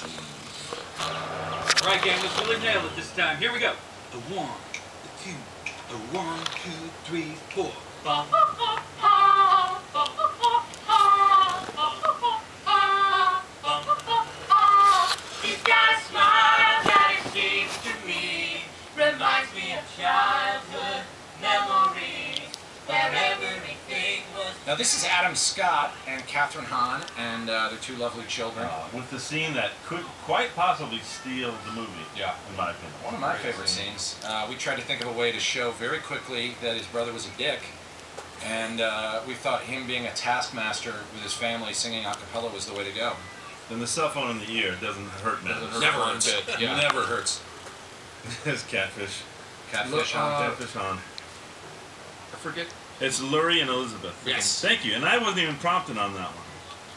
All right, gang, let's really nail it this time. Here we go. The 1, the 2, the 1, 2, 3, 4. Bum. He's got a smile that it seems to me reminds me of childhood memories where everything was. Now this is Adam Scott and Catherine Hahn and their 2 lovely children. With the scene that could quite possibly steal the movie. Yeah. In my opinion. One of my favorite scenes. We tried to think of a way to show very quickly that his brother was a dick. And we thought him being a taskmaster with his family singing a cappella was the way to go. And the cell phone in the ear doesn't hurt now. Never hurts. Yeah. Never hurts. It's Catfish. Catfish on. Catfish on. I forget. It's Lurie and Elizabeth. Yes. Thank you. And I wasn't even prompted on that one.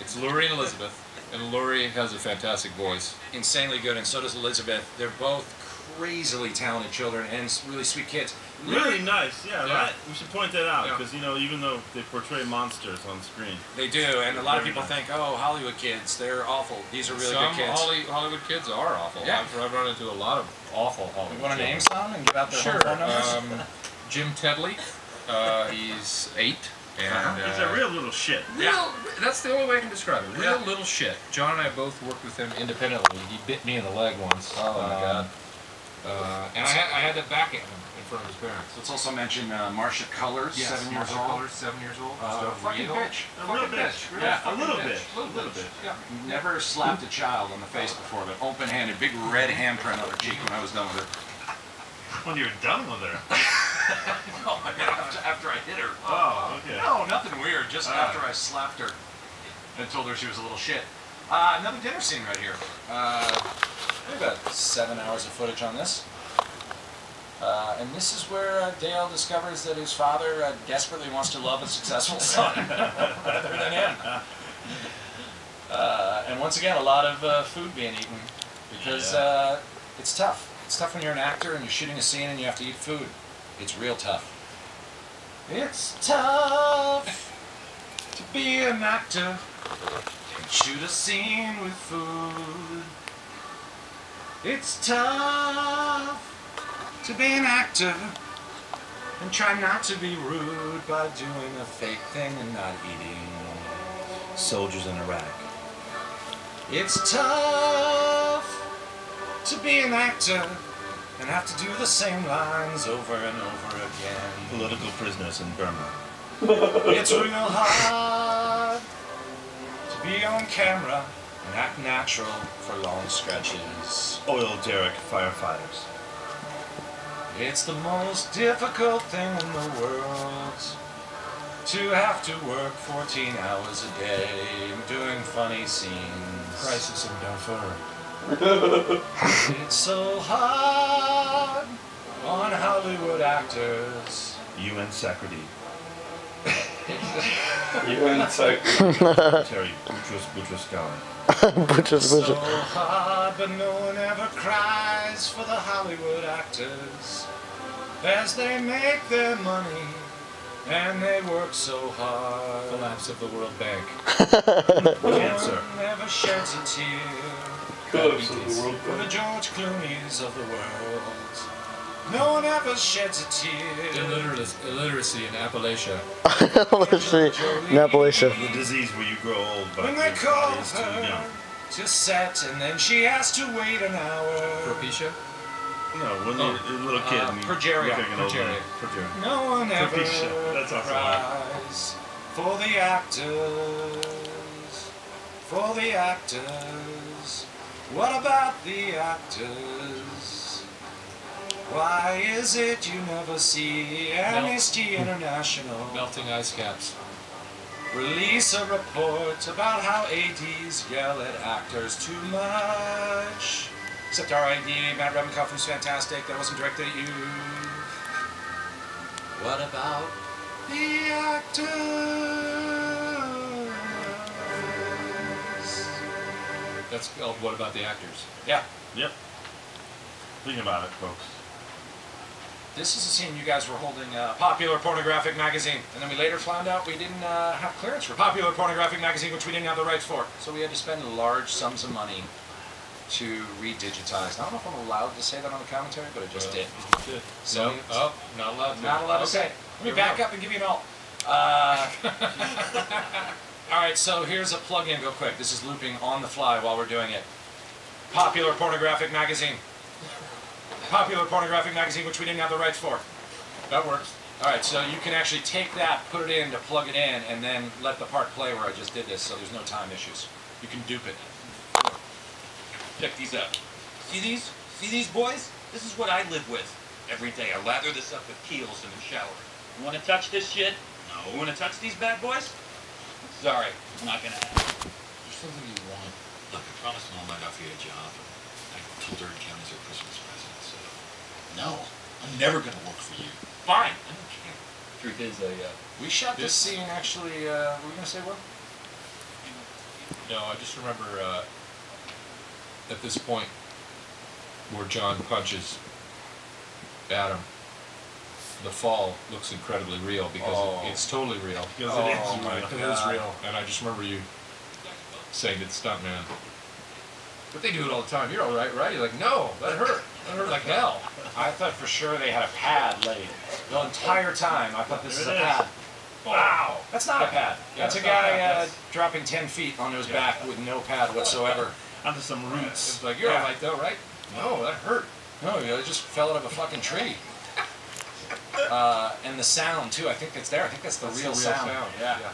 It's Lurie and Elizabeth. And Lurie has a fantastic voice. Insanely good, and so does Elizabeth. They're both crazily talented children and really sweet kids. Really nice, yeah, Yeah. right? We should point that out, Yeah. because, you know, even though they portray monsters on screen. They do, and a lot of Very people nice. think, oh, Hollywood kids, they're awful. These are really Some good kids. Hollywood kids are awful. Yeah. I've run into a lot of awful Hollywood You want to children. name some and give out their Sure. phone numbers? Jim Tedley. He's 8. And, He's a real little shit. That's the only way I can describe it. Real Yeah. little shit. John and I both worked with him independently. He bit me in the leg once. Oh, my God. And I had to back at him in front of his parents. Let's also mention Marcia Colors, 7 years Marcia old. Colors, 7 years old. Fucking Real- bitch. A little bit. Yeah, a little bitch. bit. Little bitch. Yeah. Never slapped a child on the face before, but open-handed, big red handprint on her cheek when I was done with her. When you're done with her. Oh, my God, after I hit her. Oh, okay. No, nothing weird, just after I slapped her and told her she was a little shit. Another dinner scene right here. We've got 7 hours of footage on this. And this is where Dale discovers that his father desperately wants to love a successful son rather than him. And once again, a lot of food being eaten because it's tough. It's tough when you're an actor and you're shooting a scene and you have to eat food. It's real tough. It's tough to be an actor and shoot a scene with food. It's tough to be an actor and try not to be rude by doing a fake thing and not eating. Soldiers in Iraq. It's tough to be an actor and have to do the same lines over and over again. Political prisoners in Burma. It's real hard to be on camera and act natural for long stretches. Oil derrick firefighters. It's the most difficult thing in the world to have to work 14 hours a day doing funny scenes. Crisis in Darfur. It's so hard on Hollywood actors. UN Sacredy. Terry Boutros Ghali. So hard, but no one ever cries for the Hollywood actors as they make their money and they work so hard. Collapse of the World Bank. Cancer. No one never sheds a tear Collapse of the World for the Bank. George Clooney's of the world. No one ever sheds a tear. Illiteracy in Appalachia. Let's see. In Appalachia. The disease where you grow old, but When your they call body is too young. her to set and then she has to wait an hour. Propecia? No, when you're a little kid and you Progeria. look like an old man. Progeria. Progeria. No one ever Propecia. That's also cries for the actors. For the actors. What about the actors? Why is it you never see Amnesty International Melting ice caps. release a report about how ADs yell at actors too much? Except our AD, Matt Rebenkoff, who's fantastic. That wasn't directed at you. What about the actors? That's called What About the Actors? Yeah. Yep. Think about it, folks. This is a scene you guys were holding a Popular Pornographic Magazine, and then we later found out we didn't have clearance for Popular Pornographic Magazine, which we didn't have the rights for. So we had to spend large sums of money to redigitize. I don't know if I'm allowed to say that on the commentary, but I just did. So No, oh, not allowed to. not allowed to say. Let me back up and give you an alt. All right, so here's a plug-in real quick. This is looping on the fly while we're doing it. Popular Pornographic Magazine. Popular Pornographic Magazine, which we didn't have the rights for. That works. All right, so you can actually take that, put it in to plug it in, and then let the part play where I just did this, so there's no time issues. You can dupe it. Check these out. See these? See these boys? This is what I live with every day. I lather this up with Kiehl's in the shower. You want to touch this shit? No. You want to touch these bad boys? Sorry, not gonna happen. There's something you want. Look, I promised Mom I'd offer you a job. I told her it counted as her Christmas present, so... No, I'm never gonna work for you. Fine. I don't care. Truth is, We shot this scene actually, were we going to say what? No, I just remember at this point where John punches Adam, the fall looks incredibly real because it's totally real. Because it is Right, real. it is real. And I just remember you saying to the stuntman, but they do it all the time. You're all right, right? You're like, no, that hurt. That hurt like hell. I thought for sure they had a pad laid. The entire time I thought this was a There it is. pad. Wow, that's not a pad. Yeah, That's a it's not a guy pad. That's- dropping 10 feet on his back with no pad whatsoever. Onto some roots. It's like, you're all right though, right? No, that hurt. No, he just fell out of a fucking tree. And the sound too, I think it's there. I think that's the That's real the sound. sound. Yeah. Yeah.